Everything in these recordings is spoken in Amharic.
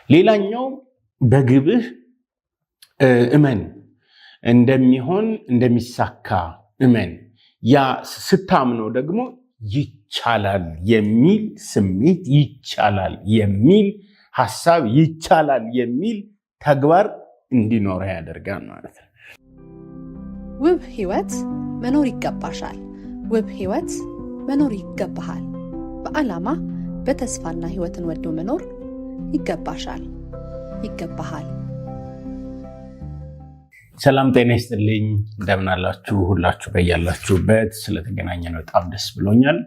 ሌላኛው በግብህ እመን እንደሚሆን እንደሚሳካ እመን ያ ስታምነው ደግሞ ይቻላል የሚል ስሜት ይቻላል የሚል ሐሳብ ይቻላል የሚል ተግባር እንዲኖር ያደርጋል ማለት ነው። ውብ ህይወት መኖር ይገባሻል። ውብ ህይወት መኖር ይገባሃል። በዓላማ በተስፋና ህይወትን ወዶ መኖር ይገባሻል፣ ይገባሃል። ሰላም ጤና ይስጥልኝ። እንደምን አላችሁ? ሁላችሁ በያላችሁበት ስለተገናኘን በጣም ደስ ብሎኛል።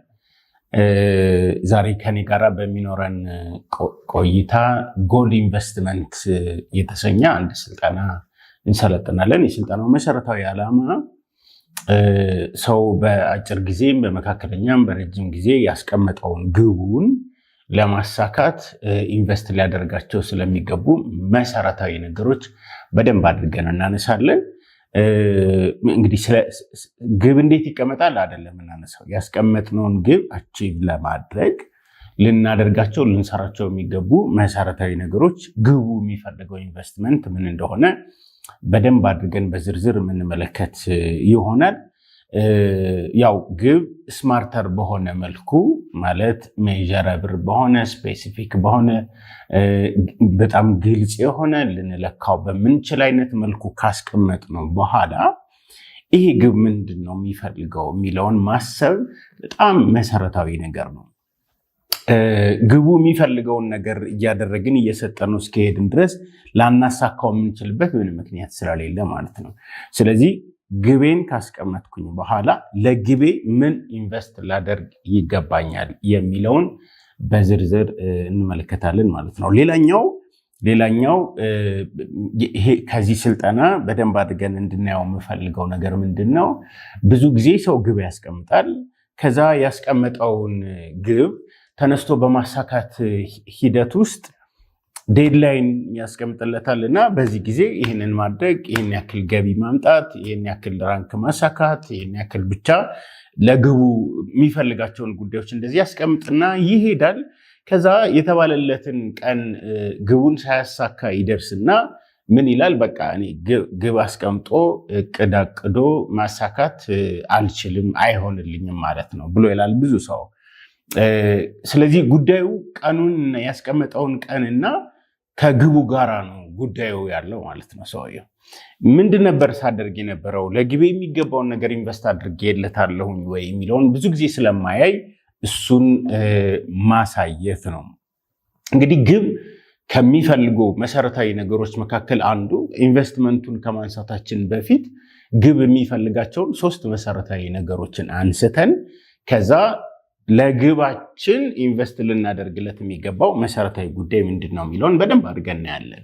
ዛሬ ከኔ ጋራ በሚኖረን ቆይታ ጎል ኢንቨስትመንት የተሰኘ አንድ ስልጠና እንሰለጥናለን። የስልጠናው መሰረታዊ ዓላማ ሰው በአጭር ጊዜም በመካከለኛም በረጅም ጊዜ ያስቀመጠውን ግቡን ለማሳካት ኢንቨስት ሊያደርጋቸው ስለሚገቡ መሰረታዊ ነገሮች በደንብ አድርገን እናነሳለን። እንግዲህ ግብ እንዴት ይቀመጣል አይደለም እናነሳው። ያስቀመጥነውን ግብ አቺቭ ለማድረግ ልናደርጋቸው ልንሰራቸው የሚገቡ መሰረታዊ ነገሮች፣ ግቡ የሚፈልገው ኢንቨስትመንት ምን እንደሆነ በደንብ አድርገን በዝርዝር የምንመለከት ይሆናል። ያው ግብ ስማርተር በሆነ መልኩ ማለት ሜዠረብል በሆነ ስፔሲፊክ በሆነ በጣም ግልጽ የሆነ ልንለካው በምንችል አይነት መልኩ ካስቀመጥነው በኋላ ይሄ ግብ ምንድን ነው የሚፈልገው የሚለውን ማሰብ በጣም መሰረታዊ ነገር ነው። ግቡ የሚፈልገውን ነገር እያደረግን እየሰጠነው እስከሄድን ድረስ ላናሳካው የምንችልበት ምንም ምክንያት ስለሌለ ማለት ነው። ስለዚህ ግቤን ካስቀመጥኩኝ በኋላ ለግቤ ምን ኢንቨስት ላደርግ ይገባኛል የሚለውን በዝርዝር እንመለከታለን ማለት ነው። ሌላኛው ይሄ ከዚህ ስልጠና በደንብ አድርገን እንድናየው የምፈልገው ነገር ምንድን ነው? ብዙ ጊዜ ሰው ግብ ያስቀምጣል። ከዛ ያስቀመጠውን ግብ ተነስቶ በማሳካት ሂደት ውስጥ ዴድላይን ያስቀምጥለታል እና በዚህ ጊዜ ይህንን ማድረግ፣ ይህን ያክል ገቢ ማምጣት፣ ይህን ያክል ራንክ ማሳካት፣ ይህን ያክል ብቻ ለግቡ የሚፈልጋቸውን ጉዳዮች እንደዚህ ያስቀምጥና ይሄዳል። ከዛ የተባለለትን ቀን ግቡን ሳያሳካ ይደርስና ምን ይላል? በቃ እኔ ግብ አስቀምጦ እቅድ አቅዶ ማሳካት አልችልም፣ አይሆንልኝም ማለት ነው ብሎ ይላል ብዙ ሰው። ስለዚህ ጉዳዩ ቀኑን ያስቀመጠውን ቀንና ከግቡ ጋራ ነው ጉዳዩ ያለው ማለት ነው። ሰውየው ምንድን ነበር ሳደርግ የነበረው? ለግቤ የሚገባውን ነገር ኢንቨስት አድርጌለታለሁኝ ወይ የሚለውን ብዙ ጊዜ ስለማያይ እሱን ማሳየት ነው። እንግዲህ ግብ ከሚፈልጉ መሰረታዊ ነገሮች መካከል አንዱ ኢንቨስትመንቱን ከማንሳታችን በፊት ግብ የሚፈልጋቸውን 3 መሰረታዊ ነገሮችን አንስተን ከዛ ለግባችን ኢንቨስት ልናደርግለት የሚገባው መሰረታዊ ጉዳይ ምንድን ነው የሚለውን በደንብ አድርገን እናያለን።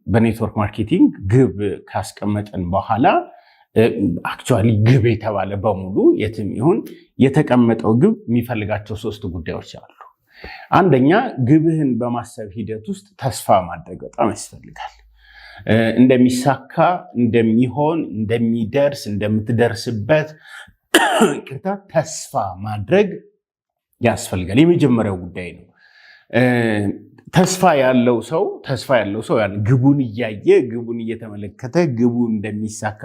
በኔትወርክ ማርኬቲንግ ግብ ካስቀመጠን በኋላ አክቹዋሊ ግብ የተባለ በሙሉ የትም ይሁን የተቀመጠው ግብ የሚፈልጋቸው 3 ጉዳዮች አሉ። አንደኛ ግብህን በማሰብ ሂደት ውስጥ ተስፋ ማድረግ በጣም ያስፈልጋል። እንደሚሳካ፣ እንደሚሆን፣ እንደሚደርስ፣ እንደምትደርስበት ተስፋ ማድረግ ያስፈልጋል። የመጀመሪያው ጉዳይ ነው። ተስፋ ያለው ሰው ያን ግቡን እያየ ግቡን እየተመለከተ ግቡ እንደሚሳካ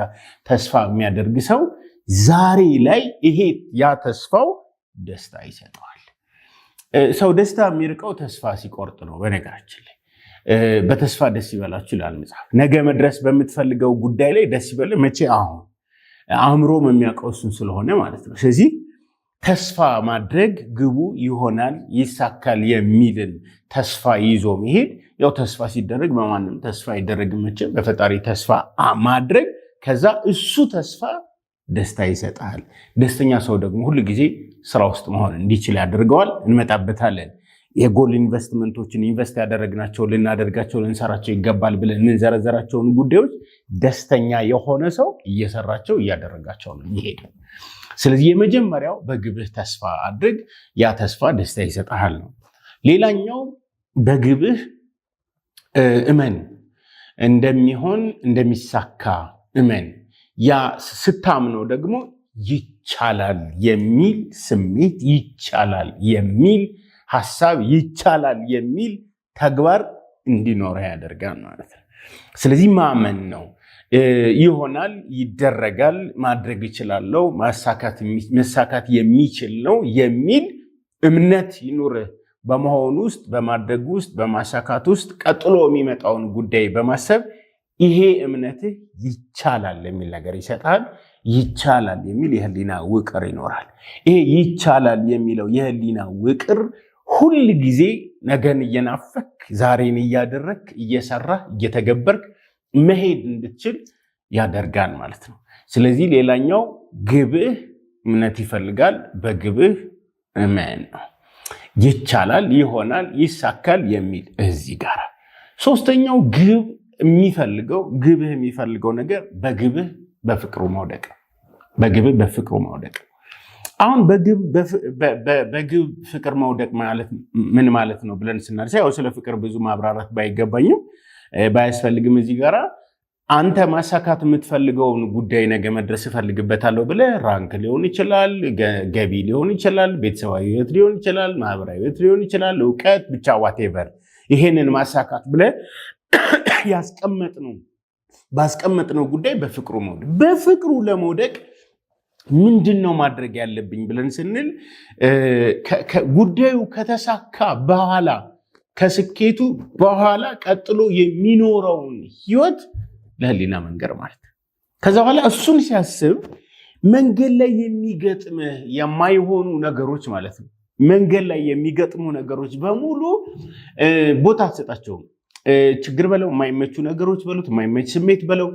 ተስፋ የሚያደርግ ሰው ዛሬ ላይ ያ ተስፋው ደስታ ይሰጠዋል። ሰው ደስታ የሚርቀው ተስፋ ሲቆርጥ ነው። በነገራችን ላይ በተስፋ ደስ ይበላችሁ ይላል መጽሐፍ። ነገ መድረስ በምትፈልገው ጉዳይ ላይ ደስ ይበል። መቼ? አሁን። አእምሮም የሚያውቀው እሱን ስለሆነ ማለት ነው። ስለዚህ ተስፋ ማድረግ ግቡ ይሆናል ይሳካል የሚልን ተስፋ ይዞ መሄድ። ያው ተስፋ ሲደረግ በማንም ተስፋ አይደረግም መቼም፣ በፈጣሪ ተስፋ ማድረግ። ከዛ እሱ ተስፋ ደስታ ይሰጣል። ደስተኛ ሰው ደግሞ ሁሉ ጊዜ ስራ ውስጥ መሆን እንዲችል ያደርገዋል። እንመጣበታለን። የጎል ኢንቨስትመንቶችን ኢንቨስት ያደረግናቸው ልናደርጋቸው ልንሰራቸው ይገባል ብለን የምንዘረዘራቸውን ጉዳዮች ደስተኛ የሆነ ሰው እየሰራቸው እያደረጋቸው ነው ይሄድ። ስለዚህ የመጀመሪያው በግብህ ተስፋ አድርግ፣ ያ ተስፋ ደስታ ይሰጣል ነው። ሌላኛው በግብህ እመን፣ እንደሚሆን እንደሚሳካ እመን። ያ ስታምነው ደግሞ ይቻላል የሚል ስሜት ይቻላል የሚል ሐሳብ ይቻላል የሚል ተግባር እንዲኖር ያደርጋል ማለት ነው። ስለዚህ ማመን ነው። ይሆናል፣ ይደረጋል፣ ማድረግ ይችላለው፣ መሳካት የሚችል ነው የሚል እምነት ይኑርህ። በመሆኑ ውስጥ፣ በማድረግ ውስጥ፣ በማሳካት ውስጥ ቀጥሎ የሚመጣውን ጉዳይ በማሰብ ይሄ እምነትህ ይቻላል የሚል ነገር ይሰጣል። ይቻላል የሚል የህሊና ውቅር ይኖራል። ይሄ ይቻላል የሚለው የህሊና ውቅር ሁል ጊዜ ነገን እየናፈክ ዛሬን እያደረክ እየሰራህ እየተገበርክ መሄድ እንድትችል ያደርጋል ማለት ነው። ስለዚህ ሌላኛው ግብህ እምነት ይፈልጋል። በግብህ እመን ነው። ይቻላል፣ ይሆናል፣ ይሳካል የሚል እዚህ ጋር። ሶስተኛው ግብህ የሚፈልገው ነገር በግብህ በፍቅሩ መውደቅ። በግብህ በፍቅሩ መውደቅ። አሁን በግብ ፍቅር መውደቅ ማለት ምን ማለት ነው ብለን ስናነሳ ያው ስለ ፍቅር ብዙ ማብራራት ባያስፈልግም እዚህ ጋራ አንተ ማሳካት የምትፈልገውን ጉዳይ ነገ መድረስ እፈልግበታለሁ ብለህ ራንክ ሊሆን ይችላል፣ ገቢ ሊሆን ይችላል፣ ቤተሰባዊ ህይወት ሊሆን ይችላል፣ ማህበራዊ ህይወት ሊሆን ይችላል፣ እውቀት ብቻ ዋቴቨር ይሄንን ማሳካት ብለህ ባስቀመጥነው ጉዳይ በፍቅሩ መውደቅ። በፍቅሩ ለመውደቅ ምንድን ነው ማድረግ ያለብኝ ብለን ስንል ጉዳዩ ከተሳካ በኋላ ከስኬቱ በኋላ ቀጥሎ የሚኖረውን ህይወት ለህሊና መንገር ማለት ነው። ከዛ በኋላ እሱን ሲያስብ መንገድ ላይ የሚገጥምህ የማይሆኑ ነገሮች ማለት ነው። መንገድ ላይ የሚገጥሙ ነገሮች በሙሉ ቦታ አትሰጣቸውም። ችግር በለው፣ የማይመቹ ነገሮች በሉት፣ የማይመች ስሜት በለው፣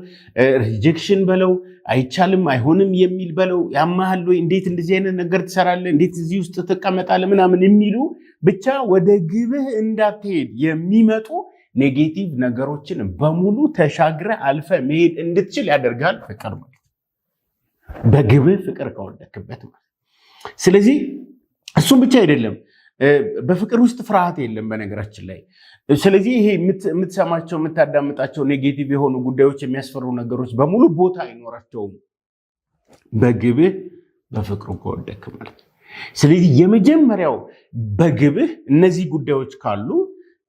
ሪጀክሽን በለው፣ አይቻልም አይሆንም የሚል በለው፣ ያማሃል ወይ፣ እንዴት እንደዚህ አይነት ነገር ትሰራለህ፣ እንዴት እዚህ ውስጥ ትቀመጣለህ ምናምን የሚሉ ብቻ ወደ ግብህ እንዳትሄድ የሚመጡ ኔጌቲቭ ነገሮችን በሙሉ ተሻግረህ አልፈ መሄድ እንድትችል ያደርጋል ፍቅር ማለት። በግብህ ፍቅር ከወደክበት ማለት። ስለዚህ እሱም ብቻ አይደለም፣ በፍቅር ውስጥ ፍርሃት የለም በነገራችን ላይ። ስለዚህ ይሄ የምትሰማቸው የምታዳምጣቸው ኔጌቲቭ የሆኑ ጉዳዮች፣ የሚያስፈሩ ነገሮች በሙሉ ቦታ አይኖራቸውም በግብህ በፍቅሩ ከወደክ ማለት። ስለዚህ የመጀመሪያው በግብህ እነዚህ ጉዳዮች ካሉ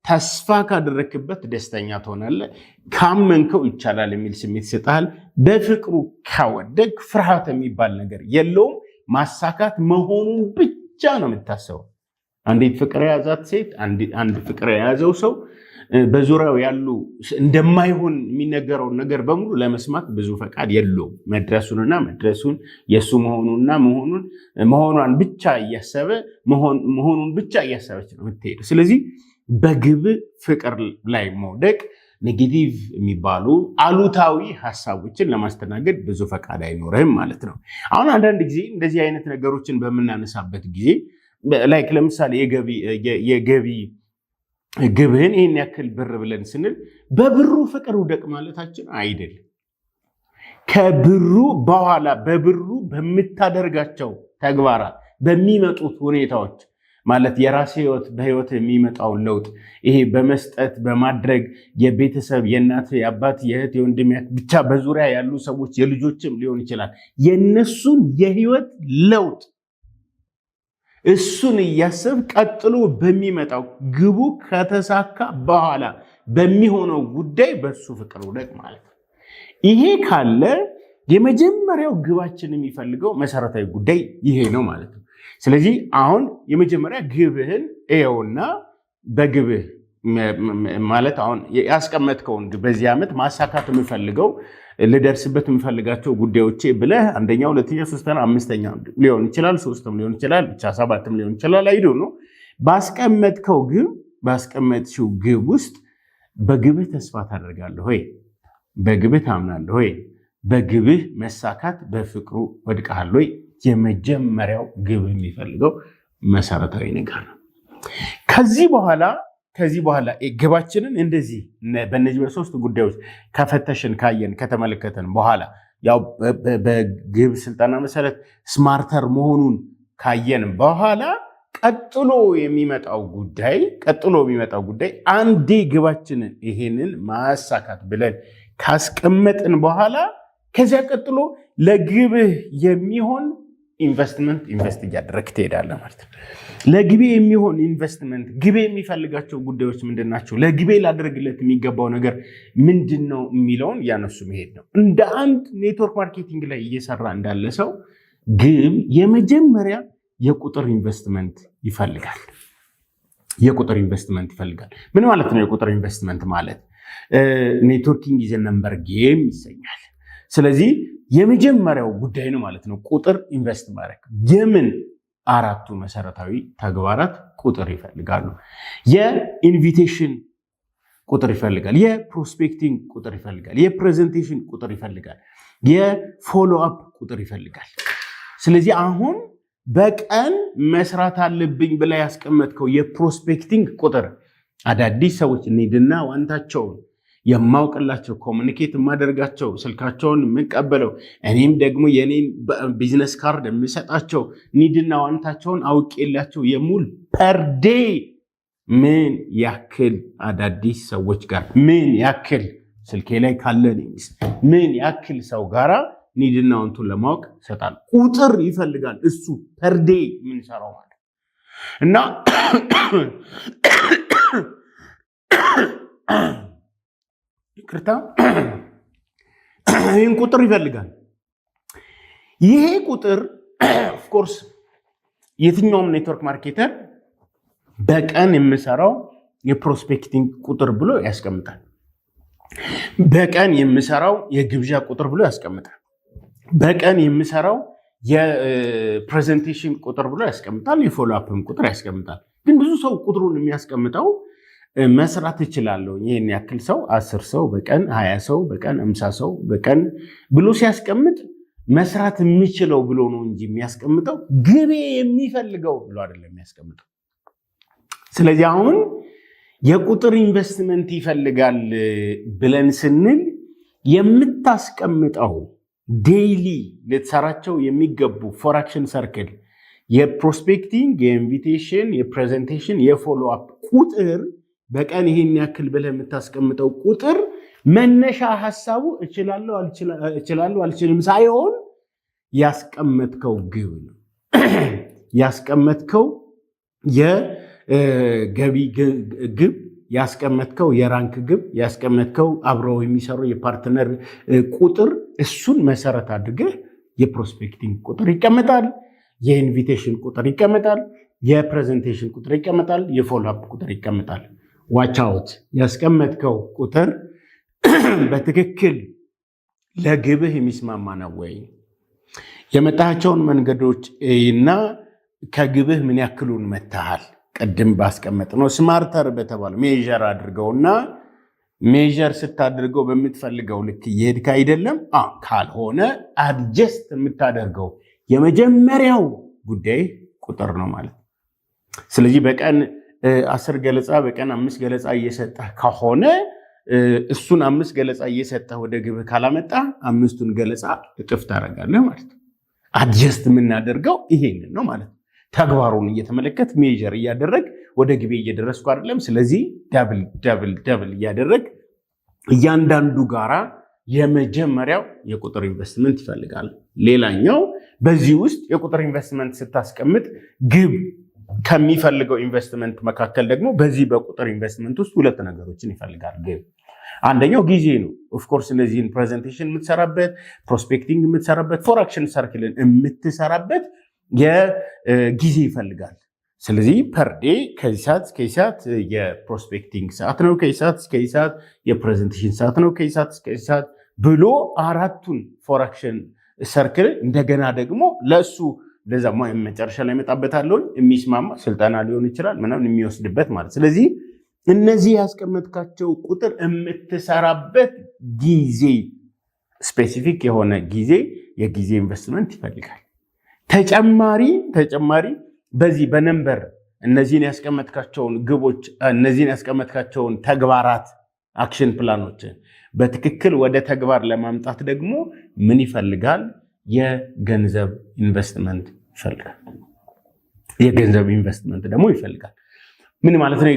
ተስፋ ካደረክበት ደስተኛ ትሆናለህ። ካመንከው ይቻላል የሚል ስሜት ይሰጣል። በፍቅሩ ካወደክ ፍርሃት የሚባል ነገር የለውም። ማሳካት መሆኑን ብቻ ነው የምታስበው። አንዲት ፍቅር የያዛት ሴት፣ አንድ ፍቅር የያዘው ሰው በዙሪያው ያሉ እንደማይሆን የሚነገረውን ነገር በሙሉ ለመስማት ብዙ ፈቃድ የለውም። መድረሱን የእሱ መሆኗን ብቻ እያሰበ መሆኑን ብቻ እያሰበች ነው የምትሄደው። ስለዚህ በግብ ፍቅር ላይ መውደቅ ኔጌቲቭ የሚባሉ አሉታዊ ሀሳቦችን ለማስተናገድ ብዙ ፈቃድ አይኖርህም ማለት ነው። አሁን አንዳንድ ጊዜ እንደዚህ አይነት ነገሮችን በምናነሳበት ጊዜ ላይክ ለምሳሌ የገቢ ግብህን ይህን ያክል ብር ብለን ስንል በብሩ ፍቅር ውደቅ ማለታችን አይደለም። ከብሩ በኋላ በብሩ በምታደርጋቸው ተግባራት በሚመጡት ሁኔታዎች ማለት የራስ ህይወት በህይወት የሚመጣውን ለውጥ ይሄ በመስጠት በማድረግ የቤተሰብ የእናት የአባት የእህት የወንድም ብቻ በዙሪያ ያሉ ሰዎች የልጆችም ሊሆን ይችላል የነሱን የህይወት ለውጥ እሱን እያሰብ ቀጥሎ በሚመጣው ግቡ ከተሳካ በኋላ በሚሆነው ጉዳይ በሱ ፍቅር ውደቅ ማለት ነው። ይሄ ካለ የመጀመሪያው ግባችን የሚፈልገው መሰረታዊ ጉዳይ ይሄ ነው ማለት ነው። ስለዚህ አሁን የመጀመሪያ ግብህን እየውና በግብህ ማለት አሁን ያስቀመጥከውን በዚህ ዓመት ማሳካት የምፈልገው ልደርስበት የምፈልጋቸው ጉዳዮቼ ብለህ አንደኛ፣ ሁለተኛ፣ ሶስተኛ፣ አምስተኛ ሊሆን ይችላል፣ ሶስትም ሊሆን ይችላል፣ ብቻ ሰባትም ሊሆን ይችላል። አይዶ ነው ባስቀመጥሽው ግብ ውስጥ በግብህ ተስፋ ታደርጋለህ ወይ? በግብህ ታምናለህ ወይ? በግብህ መሳካት በፍቅሩ ወድቀሃል ወይ? የመጀመሪያው ግብ የሚፈልገው መሰረታዊ ነገር ነው። ከዚህ በኋላ ግባችንን እንደዚህ በእነዚህ በሶስት ጉዳዮች ከፈተሽን ካየን ከተመለከተን በኋላ ያው በግብ ስልጠና መሰረት ስማርተር መሆኑን ካየን በኋላ ቀጥሎ የሚመጣው ጉዳይ አንዴ ግባችንን ይሄንን ማሳካት ብለን ካስቀመጥን በኋላ ከዚያ ቀጥሎ ለግብህ የሚሆን ኢንቨስት እያደረግ ትሄዳለህ ማለት ነው። ለግቤ የሚሆን ኢንቨስትመንት ግቤ የሚፈልጋቸው ጉዳዮች ምንድን ናቸው? ለግቤ ላደርግለት የሚገባው ነገር ምንድን ነው የሚለውን እያነሱ መሄድ ነው። እንደ አንድ ኔትወርክ ማርኬቲንግ ላይ እየሰራ እንዳለ ሰው ግብ የመጀመሪያ የቁጥር ኢንቨስትመንት ይፈልጋል። የቁጥር ኢንቨስትመንት ይፈልጋል። ምን ማለት ነው የቁጥር ኢንቨስትመንት ማለት? ኔትወርኪንግ ኢዝ ነምበር ጌም ይሰኛል። ስለዚህ የመጀመሪያው ጉዳይ ነው ማለት ነው ቁጥር ኢንቨስት ማድረግ። የምን አራቱ መሰረታዊ ተግባራት ቁጥር ይፈልጋሉ። የኢንቪቴሽን ቁጥር ይፈልጋል። የፕሮስፔክቲንግ ቁጥር ይፈልጋል። የፕሬዘንቴሽን ቁጥር ይፈልጋል። የፎሎ አፕ ቁጥር ይፈልጋል። ስለዚህ አሁን በቀን መስራት አለብኝ ብላ ያስቀመጥከው የፕሮስፔክቲንግ ቁጥር አዳዲስ ሰዎች ኒድና ዋንታቸውን የማውቅላቸው ኮሙኒኬት የማደርጋቸው ስልካቸውን የምቀበለው እኔም ደግሞ የኔን ቢዝነስ ካርድ የምሰጣቸው ኒድና ዋንታቸውን አውቄላቸው የሙል ፐርዴ ምን ያክል አዳዲስ ሰዎች ጋር ምን ያክል ስልኬ ላይ ካለ ምን ያክል ሰው ጋራ ኒድና ዋንቱን ለማወቅ ይሰጣል። ቁጥር ይፈልጋል እሱ ፐርዴ የምንሰራው ማለት እና ይቅርታ ይህን ቁጥር ይፈልጋል። ይሄ ቁጥር ኦፍኮርስ የትኛውም ኔትወርክ ማርኬተር በቀን የምሰራው የፕሮስፔክቲንግ ቁጥር ብሎ ያስቀምጣል። በቀን የምሰራው የግብዣ ቁጥር ብሎ ያስቀምጣል። በቀን የምሰራው የፕሬዘንቴሽን ቁጥር ብሎ ያስቀምጣል። የፎሎ አፕም ቁጥር ያስቀምጣል። ግን ብዙ ሰው ቁጥሩን የሚያስቀምጠው መስራት እችላለሁ ይሄን ያክል ሰው 10 ሰው በቀን 20 ሰው በቀን 50 ሰው በቀን ብሎ ሲያስቀምጥ መስራት የሚችለው ብሎ ነው እንጂ የሚያስቀምጠው ግቤ የሚፈልገው ብሎ አይደለም የሚያስቀምጠው። ስለዚህ አሁን የቁጥር ኢንቨስትመንት ይፈልጋል ብለን ስንል የምታስቀምጠው ዴይሊ ልትሰራቸው የሚገቡ ፎር አክሽን ሰርክል የፕሮስፔክቲንግ፣ የኢንቪቴሽን፣ የፕሬዘንቴሽን፣ የፎሎ አፕ ቁጥር በቀን ይሄን ያክል ብለህ የምታስቀምጠው ቁጥር መነሻ ሐሳቡ እችላለሁ አልችልም ሳይሆን ያስቀመጥከው ግብ ነው። ያስቀመጥከው የገቢ ግብ፣ ያስቀመጥከው የራንክ ግብ፣ ያስቀመጥከው አብረው የሚሰሩ የፓርትነር ቁጥር፣ እሱን መሰረት አድርገህ የፕሮስፔክቲንግ ቁጥር ይቀመጣል፣ የኢንቪቴሽን ቁጥር ይቀመጣል፣ የፕሬዘንቴሽን ቁጥር ይቀመጣል፣ የፎሎ አፕ ቁጥር ይቀመጣል። ዋች አውት ያስቀመጥከው ቁጥር በትክክል ለግብህ የሚስማማ ነው ወይ? የመጣቸውን መንገዶች እና ከግብህ ምን ያክሉን መታሃል? ቅድም ባስቀመጥነው ስማርተር በተባለው ሜዥር አድርገውና ሜዥር ስታደርገው በምትፈልገው ልክ እየሄድክ አይደለም። ካልሆነ አድጀስት የምታደርገው የመጀመሪያው ጉዳይ ቁጥር ነው ማለት። ስለዚህ በቀን 10 ገለጻ በቀን 5 ገለጻ እየሰጠህ ከሆነ እሱን 5 ገለጻ እየሰጠህ ወደ ግብህ ካላመጣ 5ቱን ገለጻ እጥፍ ታደርጋለህ ማለት ነው። አድጀስት የምናደርገው ይሄንን ነው ማለት ነው። ተግባሩን እየተመለከት ሜጀር እያደረግ ወደ ግቤ እየደረስኩ አይደለም። ስለዚህ ደብል እያደረግ እያንዳንዱ ጋራ የመጀመሪያው የቁጥር ኢንቨስትመንት ይፈልጋል። ሌላኛው በዚህ ውስጥ የቁጥር ኢንቨስትመንት ስታስቀምጥ ግብ ከሚፈልገው ኢንቨስትመንት መካከል ደግሞ በዚህ በቁጥር ኢንቨስትመንት ውስጥ ሁለት ነገሮችን ይፈልጋል ግብ። አንደኛው ጊዜ ነው። ኦፍኮርስ እነዚህን ፕሬዘንቴሽን የምትሰራበት፣ ፕሮስፔክቲንግ የምትሰራበት፣ ፎር አክሽን ሰርክልን የምትሰራበት የጊዜ ይፈልጋል። ስለዚህ ፐርዴ ከዚህ ሰዓት እስከ ሰዓት የፕሮስፔክቲንግ ሰዓት ነው፣ ከዚህ ሰዓት እስከ ሰዓት የፕሬዘንቴሽን ሰዓት ነው፣ ከዚህ ሰዓት እስከ ሰዓት ብሎ አራቱን ፎር አክሽን ሰርክል እንደገና ደግሞ ለእሱ ለዛ መጨረሻ ላይ መጣበታለሁ የሚስማማ ስልጠና ሊሆን ይችላል ምናምን የሚወስድበት ማለት። ስለዚህ እነዚህ ያስቀመጥካቸው ቁጥር የምትሰራበት ጊዜ ስፔሲፊክ የሆነ ጊዜ የጊዜ ኢንቨስትመንት ይፈልጋል። ተጨማሪ በዚህ በነምበር እነዚህን ያስቀመጥካቸውን ግቦች እነዚህን ያስቀመጥካቸውን ተግባራት አክሽን ፕላኖችን በትክክል ወደ ተግባር ለማምጣት ደግሞ ምን ይፈልጋል? የገንዘብ ኢንቨስትመንት ይፈልጋል። የገንዘብ ኢንቨስትመንት ደግሞ ይፈልጋል። ምን ማለት ነው?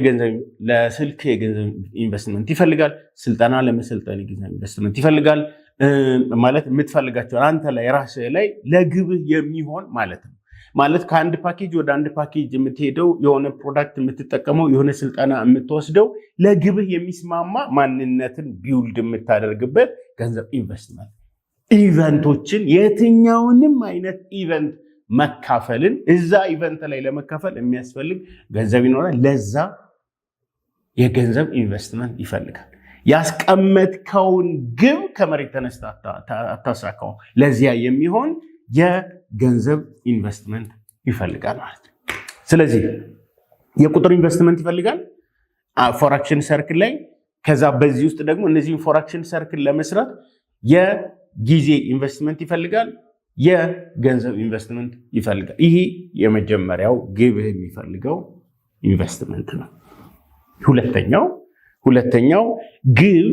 ለስልክ የገንዘብ ኢንቨስትመንት ይፈልጋል። ስልጠና ለመሰልጠን የገንዘብ ኢንቨስትመንት ይፈልጋል። ማለት የምትፈልጋቸው አንተ ላይ ራስህ ላይ ለግብህ የሚሆን ማለት ነው። ማለት ከአንድ ፓኬጅ ወደ አንድ ፓኬጅ የምትሄደው የሆነ ፕሮዳክት የምትጠቀመው የሆነ ስልጠና የምትወስደው ለግብህ የሚስማማ ማንነትን ቢውልድ የምታደርግበት ገንዘብ ኢንቨስትመንት። ኢቨንቶችን የትኛውንም አይነት ኢቨንት መካፈልን እዛ ኢቨንት ላይ ለመካፈል የሚያስፈልግ ገንዘብ ይኖራል። ለዛ የገንዘብ ኢንቨስትመንት ይፈልጋል። ያስቀመጥከውን ግብ ከመሬት ተነስተህ አታሳካው። ለዚያ የሚሆን የገንዘብ ኢንቨስትመንት ይፈልጋል ማለት ነው። ስለዚህ የቁጥር ኢንቨስትመንት ይፈልጋል ፎር አክሽን ሰርክል ላይ። ከዛ በዚህ ውስጥ ደግሞ እነዚህን ፎር አክሽን ሰርክል ለመስራት የጊዜ ኢንቨስትመንት ይፈልጋል፣ የገንዘብ ኢንቨስትመንት ይፈልጋል። ይሄ የመጀመሪያው ግብህ የሚፈልገው ኢንቨስትመንት ነው። ሁለተኛው ግብ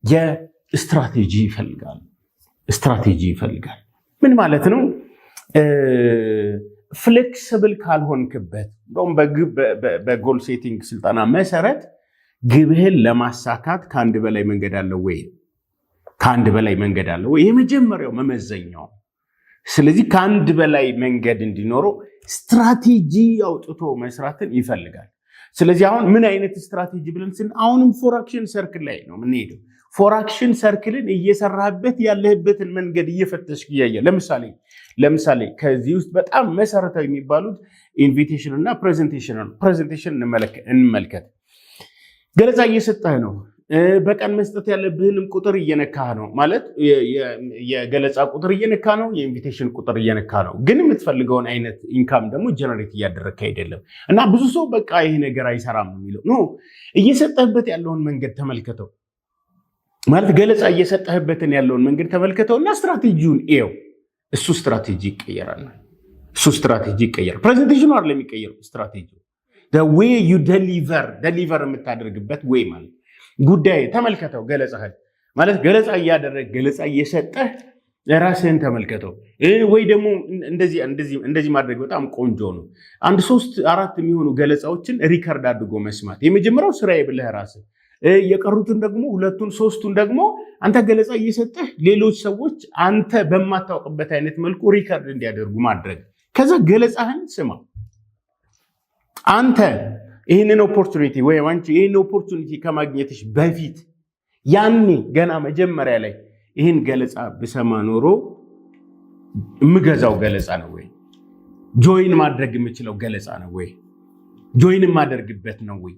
የስትራቴጂ ይፈልጋል። ስትራቴጂ ይፈልጋል ምን ማለት ነው? ፍሌክሲብል ካልሆንክበት እንደውም በጎል ሴቲንግ ስልጠና መሰረት ግብህን ለማሳካት ከአንድ በላይ መንገድ አለው ወይ? ከአንድ በላይ መንገድ አለው ወይ? የመጀመሪያው መመዘኛው። ስለዚህ ከአንድ በላይ መንገድ እንዲኖረው ስትራቴጂ አውጥቶ መስራትን ይፈልጋል። ስለዚህ አሁን ምን አይነት ስትራቴጂ ብለን ስን አሁንም ፎር አክሽን ሰርክል ላይ ነው የምንሄደው። ፎር አክሽን ሰርክልን እየሰራህበት ያለህበትን መንገድ እየፈተሽ እያየ ለምሳሌ ከዚህ ውስጥ በጣም መሰረታዊ የሚባሉት ኢንቪቴሽን እና ፕሬዘንቴሽን ነው። ፕሬዘንቴሽን እንመልከት። ገለጻ እየሰጠህ ነው። በቀን መስጠት ያለብህንም ቁጥር እየነካህ ነው። ማለት የገለጻ ቁጥር እየነካ ነው፣ የኢንቪቴሽን ቁጥር እየነካ ነው። ግን የምትፈልገውን አይነት ኢንካም ደግሞ ጀነሬት እያደረግህ አይደለም። እና ብዙ ሰው በቃ ይሄ ነገር አይሰራም የሚለው ኖ፣ እየሰጠህበት ያለውን መንገድ ተመልከተው። ማለት ገለጻ እየሰጠህበትን ያለውን መንገድ ተመልከተው እና ስትራቴጂውን ኤው እሱ ስትራቴጂ ይቀየራል። ፕሬዘንቴሽኑ አይደለም የሚቀየረው ስትራቴጂ ወይ ዩ ደሊቨር የምታደርግበት ወይ ማለት ጉዳይ ተመልከተው። ገለጻህን ማለት ገለጻ እያደረግ ገለጻ እየሰጠህ ራስህን ተመልከተው። ወይ ደግሞ እንደዚህ ማድረግ በጣም ቆንጆ ነው። 1 3 4 የሚሆኑ ገለጻዎችን ሪከርድ አድርጎ መስማት የመጀመሪያው ስራዬ ብለህ ራስህ፣ የቀሩትን ደግሞ 2 3 ደግሞ አንተ ገለጻ እየሰጠህ ሌሎች ሰዎች አንተ በማታውቅበት አይነት መልኩ ሪከርድ እንዲያደርጉ ማድረግ። ከዛ ገለጻህን ስማ። አንተ ይህንን ኦፖርቹኒቲ ወይም አንቺ ይህን ኦፖርቹኒቲ ከማግኘትሽ በፊት ያኔ ገና መጀመሪያ ላይ ይህን ገለጻ ብሰማ ኖሮ የምገዛው ገለጻ ነው ወይ? ጆይን ማድረግ የምችለው ገለጻ ነው ወይ? ጆይን የማደርግበት ነው ወይ?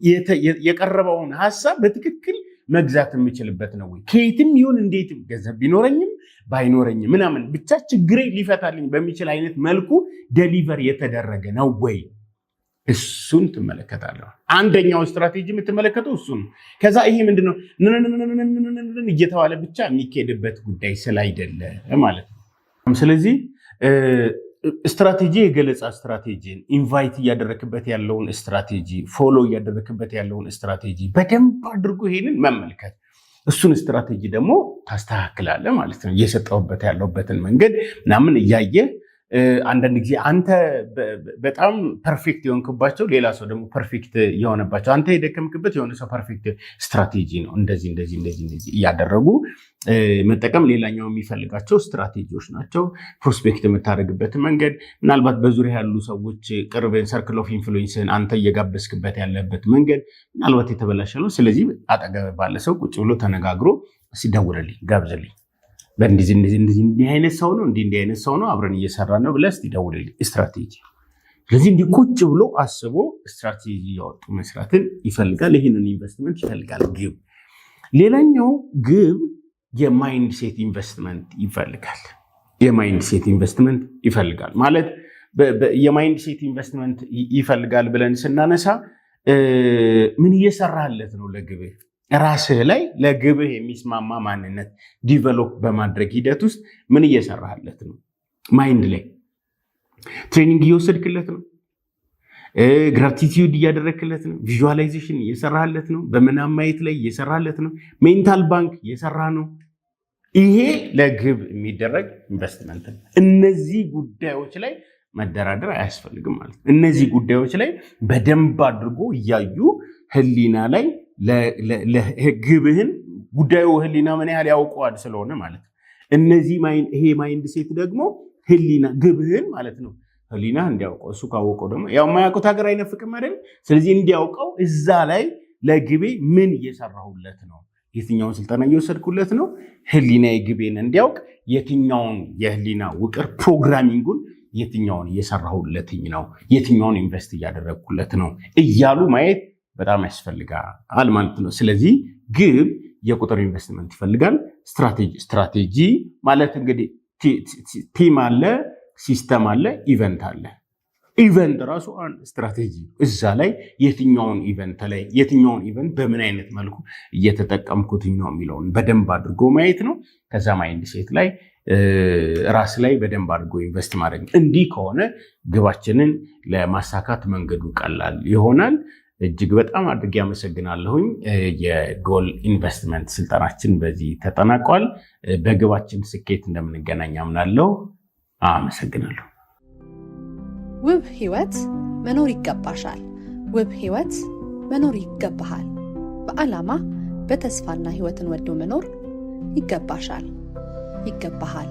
የቀረበውን ሀሳብ በትክክል መግዛት የምችልበት ነው ወይ? ከየትም ይሁን እንዴትም ገንዘብ ቢኖረኝም ባይኖረኝም ምናምን ብቻ ችግሬ ሊፈታልኝ በሚችል አይነት መልኩ ደሊቨር የተደረገ ነው ወይ? እሱን ትመለከታለህ። አንደኛው ስትራቴጂ የምትመለከተው እሱ ነው። ከዛ ይሄ ምንድነው እየተባለ ብቻ የሚካሄድበት ጉዳይ ስላይደለ ማለት ነው። ስለዚህ ስትራቴጂ የገለጻ ስትራቴጂን ኢንቫይት እያደረክበት ያለውን ስትራቴጂ፣ ፎሎ እያደረክበት ያለውን ስትራቴጂ በደንብ አድርጎ ይሄንን መመልከት፣ እሱን ስትራቴጂ ደግሞ ታስተካክላለህ ማለት ነው። እየሰጠሁበት ያለውበትን መንገድ ምናምን እያየ አንዳንድ ጊዜ አንተ በጣም ፐርፌክት የሆንክባቸው ሌላ ሰው ደግሞ ፐርፌክት የሆነባቸው፣ አንተ የደከምክበት የሆነ ሰው ፐርፌክት ስትራቴጂ ነው። እንደዚህ እያደረጉ መጠቀም ሌላኛው የሚፈልጋቸው ስትራቴጂዎች ናቸው። ፕሮስፔክት የምታደርግበት መንገድ፣ ምናልባት በዙሪያ ያሉ ሰዎች ቅርብን ሰርክል ኦፍ ኢንፍሉዌንስን አንተ እየጋበዝክበት ያለበት መንገድ ምናልባት የተበላሸ ነው። ስለዚህ አጠገብ ባለ ሰው ቁጭ ብሎ ተነጋግሮ ሲደውልልኝ ጋብዝልኝ እንዲህ አይነት ሰው ነው እንዲህ አይነት ሰው ነው አብረን እየሰራ ነው ብለህ ደውልልኝ። ስትራቴጂ። ስለዚህ እንዲህ ቁጭ ብሎ አስቦ ስትራቴጂ ያወጡ መስራትን ይፈልጋል። ይህንን ኢንቨስትመንት ይፈልጋል ግብ። ሌላኛው ግብ የማይንድ ሴት ኢንቨስትመንት ይፈልጋል። የማይንድ ሴት ኢንቨስትመንት ይፈልጋል ማለት የማይንድ ሴት ኢንቨስትመንት ይፈልጋል ብለን ስናነሳ ምን እየሰራህለት ነው ለግብህ? ራስህ ላይ ለግብህ የሚስማማ ማንነት ዲቨሎፕ በማድረግ ሂደት ውስጥ ምን እየሰራህለት ነው? ማይንድ ላይ ትሬኒንግ እየወሰድክለት ነው? ግራቲቲዩድ እያደረግክለት ነው? ቪዥዋላይዜሽን እየሰራህለት ነው? በምናብ ማየት ላይ እየሰራህለት ነው? ሜንታል ባንክ እየሰራ ነው? ይሄ ለግብ የሚደረግ ኢንቨስትመንት ነው። እነዚህ ጉዳዮች ላይ መደራደር አያስፈልግም ማለት ነው። እነዚህ ጉዳዮች ላይ በደንብ አድርጎ እያዩ ህሊና ላይ ግብህን ጉዳዩ ህሊና ምን ያህል ያውቀዋል ስለሆነ ማለት ነው። እነዚህ ይሄ ማይንድ ሴት ደግሞ ህሊና ግብህን ማለት ነው ህሊና እንዲያውቀው እሱ ካወቀው ደግሞ ያው የማያውቁት ሀገር አይነፍቅም አይደል? ስለዚህ እንዲያውቀው እዛ ላይ ለግቤ ምን እየሰራሁለት ነው፣ የትኛውን ስልጠና እየወሰድኩለት ነው፣ ህሊና ግቤን እንዲያውቅ የትኛውን የህሊና ውቅር ፕሮግራሚንጉን የትኛውን እየሰራሁለትኝ ነው፣ የትኛውን ኢንቨስት እያደረግኩለት ነው እያሉ ማየት በጣም ያስፈልጋል ማለት ነው። ስለዚህ ግብ የቁጥር ኢንቨስትመንት ይፈልጋል። ስትራቴጂ ማለት እንግዲህ ቲም አለ፣ ሲስተም አለ፣ ኢቨንት አለ። ኢቨንት ራሱ አንድ ስትራቴጂ እዛ ላይ የትኛውን ኢቨንት በምን አይነት መልኩ እየተጠቀምኩት ነው የሚለውን በደንብ አድርጎ ማየት ነው። ከዛ ማይንድ ሴት ላይ ራስ ላይ በደንብ አድርጎ ኢንቨስት ማድረግ። እንዲህ ከሆነ ግባችንን ለማሳካት መንገዱ ቀላል ይሆናል። እጅግ በጣም አድርጌ አመሰግናለሁኝ። የጎል ኢንቨስትመንት ስልጠናችን በዚህ ተጠናቋል። በግባችን ስኬት እንደምንገናኝ አምናለሁ። አመሰግናለሁ። ውብ ህይወት መኖር ይገባሻል። ውብ ህይወት መኖር ይገባሃል። በዓላማ በተስፋና ህይወትን ወዶ መኖር ይገባሻል፣ ይገባሃል።